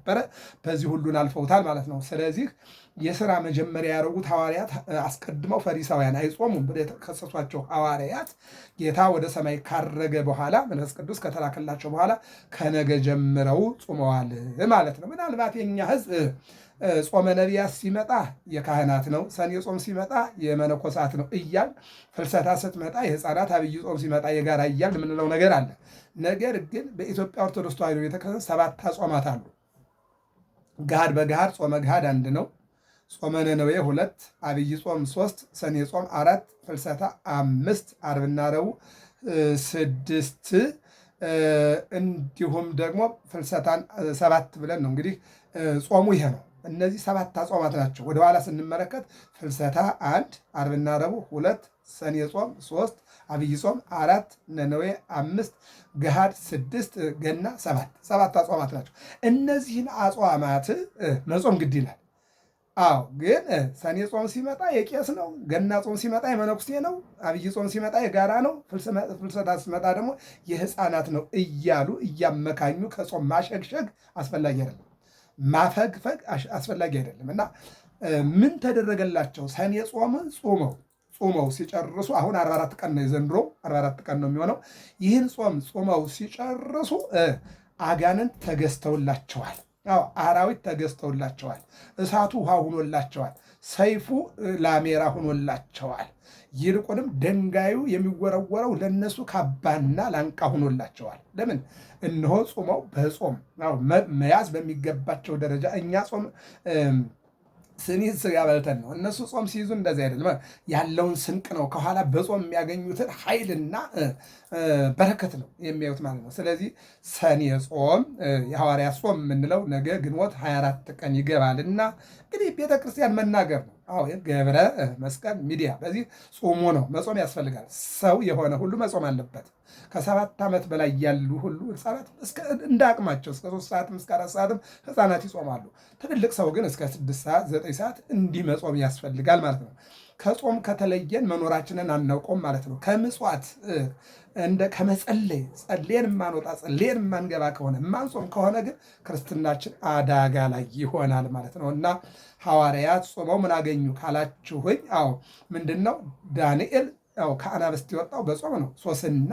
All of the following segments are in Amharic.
ስለነበረ በዚህ ሁሉን አልፈውታል ማለት ነው። ስለዚህ የሥራ መጀመሪያ ያደረጉት ሐዋርያት አስቀድመው ፈሪሳውያን አይጾሙም ብለው የተከሰሷቸው ሐዋርያት ጌታ ወደ ሰማይ ካረገ በኋላ መንፈስ ቅዱስ ከተላከላቸው በኋላ ከነገ ጀምረው ጾመዋል ማለት ነው። ምናልባት የኛ ሕዝብ ጾመ ነቢያት ሲመጣ የካህናት ነው፣ ሰኔ ጾም ሲመጣ የመነኮሳት ነው እያል ፍልሰታ ስትመጣ የሕፃናት፣ አብይ ጾም ሲመጣ የጋራ እያል የምንለው ነገር አለ። ነገር ግን በኢትዮጵያ ኦርቶዶክስ ተዋሕዶ ቤተክርስቲያን 7 አጽዋማት አሉ። ገሃድ በገሃድ ጾመ ገሃድ አንድ ነው። ጾመ ነነዌ 2፣ አብይ ጾም 3፣ ሰኔ ጾም 4፣ ፍልሰታ 5፣ ዓርብና ረቡዕ 6 እንዲሁም ደግሞ ፍልሰታን 7 ብለን ነው እንግዲህ ጾሙ ይሄ ነው። እነዚህ 7 አጽዋማት ናቸው። ወደኋላ ስንመለከት ፍልሰታ 1፣ ዓርብና ረቡዕ 2፣ ሰኔ ጾም 3፣ አብይ ጾም 4፣ ነነዌ 5፣ ገሃድ 6፣ ገና 7 አጽዋማት ናቸው። እነዚህን አጽዋማት መጾም ግድ ይላል። አዎ ግን ሰኔ ጾም ሲመጣ የቄስ ነው፣ ገና ጾም ሲመጣ የመነኩሴ ነው፣ አብይ ጾም ሲመጣ የጋራ ነው፣ ፍልሰታ ሲመጣ ደግሞ የሕፃናት ነው እያሉ እያመካኙ ከጾም ማሸግሸግ አስፈላጊ አይደለም። ማፈግፈግ አስፈላጊ አይደለም እና ምን ተደረገላቸው? ሰኔ ጾመው ሲጨርሱ አሁን 44 ቀን ነው የዘንድሮ 44 ቀን ነው የሚሆነው። ይህን ጾመው ሲጨርሱ አጋንንት ተገዝተውላቸዋል። አራዊት ተገዝተውላቸዋል። እሳቱ ውሃ ሁኖላቸዋል። ሰይፉ ላሜራ ሁኖላቸዋል። ይልቁንም ድንጋዩ የሚወረወረው ለነሱ ካባና ላንቃ ሁኖላቸዋል። ለምን? እነሆ ጾመው በጾም መያዝ በሚገባቸው ደረጃ እኛ ጾም ስኒት ስጋ በልተን ነው። እነሱ ጾም ሲይዙ እንደዚህ አይደለም። ያለውን ስንቅ ነው ከኋላ በጾም የሚያገኙትን ኃይልና በረከት ነው የሚያዩት ማለት ነው። ስለዚህ ሰኔ ጾም የሐዋርያት ጾም የምንለው ነገ ግንቦት 24 ቀን ይገባልና እንግዲህ ቤተክርስቲያን መናገር ነው። ገብረ መስቀል ሚዲያ በዚህ ጾሙ ነው። መጾም ያስፈልጋል። ሰው የሆነ ሁሉ መጾም አለበት። ከ7 ዓመት በላይ ያሉ ሁሉ ሕፃናት እንደ አቅማቸው እስከ 3 ሰዓትም እስከ 4 ሰዓትም ሕፃናት ይጾማሉ። ትልልቅ ሰው ግን እስከ 6 ሰዓት 9 ሰዓት እንዲህ መጾም ያስፈልጋል ማለት ነው። ከጾም ከተለየን መኖራችንን አናውቀውም ማለት ነው። ከምጽዋት ከመጸለይ ጸልየን የማንወጣ ጸልየን የማንገባ ከሆነ የማንጾም ከሆነ ግን ክርስትናችን አደጋ ላይ ይሆናል ማለት ነው እና ሐዋርያት ጾመው ምን አገኙ ካላችሁኝ፣ ምንድን ነው ዳንኤል ከአናብስት የወጣው በጾም ነው። ሶስና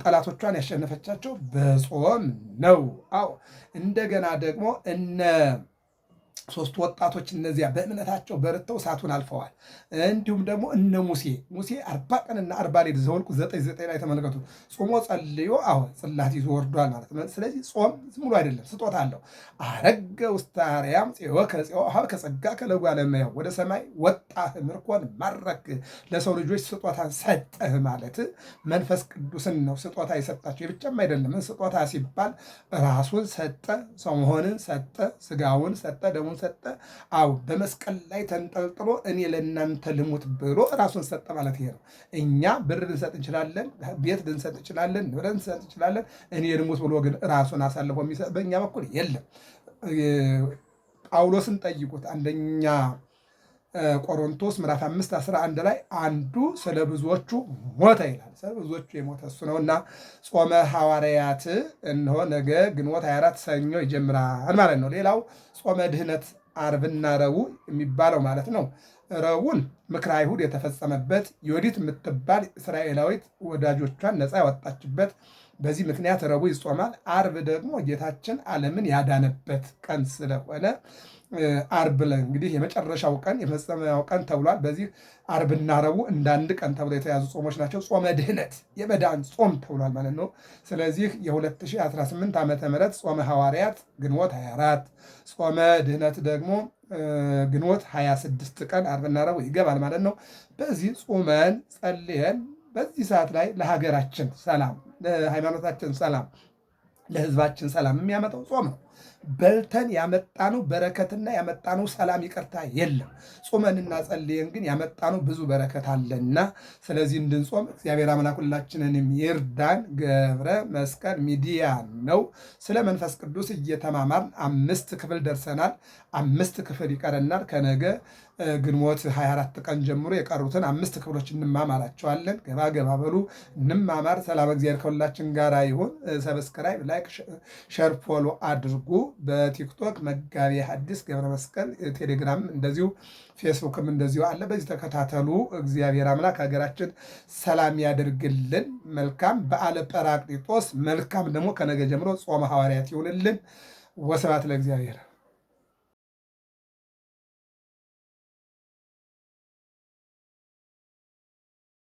ጠላቶቿን ያሸነፈቻቸው በጾም ነው። እንደገና ደግሞ ሶስቱ ወጣቶች እነዚያ በእምነታቸው በርተው እሳቱን አልፈዋል። እንዲሁም ደግሞ እነ ሙሴ 40 ቀንና 40 ሌሊት ዘኍልቍ 9:9 ላይ ተመልከቱ። ጾሞ ጸልዮ ጽላት ይዞ ወርዷል ማለት ነው። ስለዚህ ጾም ዝም ብሎ አይደለም፣ ስጦታ አለው። አረገ ውስተ አርያም ሀብከ ጸጋከ ለእጓለ እመሕያው፣ ወደ ሰማይ ወጣህ ምርኮን ማረክ፣ ለሰው ልጆች ስጦታን ሰጠህ ማለት መንፈስ ቅዱስን ነው ስጦታ የሰጣቸው። የብቻም አይደለም። ስጦታ ሲባል ራሱን ሰጠ፣ ሰው መሆንን ሰጠ፣ ስጋውን ሰጠ፣ ደሙን ሰጠ። በመስቀል ላይ ተንጠልጥሎ እኔ ለእናንተ ልሙት ብሎ ራሱን ሰጠ ማለት ይሄ ነው። እኛ ብር ልንሰጥ እንችላለን፣ ቤት ልንሰጥ እንችላለን፣ ንብረት ልንሰጥ እንችላለን። እኔ ልሙት ብሎ ግን ራሱን አሳልፎ የሚሰጥ በእኛ በኩል የለም። ጳውሎስን ጠይቁት። አንደኛ ቆሮንቶስ ምዕራፍ 5:11 ላይ አንዱ ስለ ብዙዎቹ ሞተ ይላል። ስለ ብዙዎቹ የሞተ እሱ ነውና ጾመ ሐዋርያት እነሆ ነገ ግንቦት 24 ሰኞ ይጀምራል ማለት ነው። ሌላው ጾመ ድህነት ዓርብና ረቡዕ የሚባለው ማለት ነው። ረቡዕን ምክረ አይሁድ የተፈጸመበት፣ ዮዲት የምትባል እስራኤላዊት ወዳጆቿን ነፃ ያወጣችበት፣ በዚህ ምክንያት ረቡዕ ይጾማል። ዓርብ ደግሞ ጌታችን ዓለምን ያዳነበት ቀን ስለሆነ ዓርብ እንግዲህ የመጨረሻው ቀን የመፈጸሚያው ቀን ተብሏል። በዚህ ዓርብና ረቡዕ እንደ አንድ ቀን ተብሎ የተያዙ ጾሞች ናቸው። ጾመ ድህነት የመዳን ጾም ተብሏል ማለት ነው። ስለዚህ የ2018 ዓ ም ጾመ ሐዋርያት ግንቦት 24፣ ጾመ ድህነት ደግሞ ግንቦት 26 ቀን ዓርብና ረቡዕ ይገባል ማለት ነው። በዚህ ጾመን ጸልየን በዚህ ሰዓት ላይ ለሀገራችን ሰላም፣ ለሃይማኖታችን ሰላም፣ ለሕዝባችን ሰላም የሚያመጣው ጾም ነው። በልተን ያመጣነው በረከትና ያመጣነው ሰላም ይቅርታ የለም። ጾመንና ጸልየን ግን ያመጣነው ብዙ በረከት አለና ስለዚህ እንድንጾም እግዚአብሔር አምላክ ሁላችንንም ይርዳን። ገብረ መስቀል ሚዲያ ነው። ስለ መንፈስ ቅዱስ እየተማማርን 5 ክፍል ደርሰናል። 5 ክፍል ይቀረናል። ከነገ ግንቦት 24 ቀን ጀምሮ የቀሩትን 5 ክፍሎች እንማማራቸዋለን። ገባ ገባ በሉ እንማማር። ሰላም እግዚአብሔር ከሁላችን ጋር ይሁን። ሰብስክራይብ፣ ላይክ፣ ሸር፣ ፎሎ አድርጉ። በቲክቶክ መጋቤ ሐዲስ ገብረ መስቀል፣ ቴሌግራም እንደዚሁ፣ ፌስቡክም እንደዚሁ አለ። በዚህ ተከታተሉ። እግዚአብሔር አምላክ ሀገራችን ሰላም ያደርግልን። መልካም በዓለ ጰራቅሊጦስ፣ መልካም ደግሞ ከነገ ጀምሮ ጾመ ሐዋርያት ይሁንልን። ወስብሐት ለእግዚአብሔር።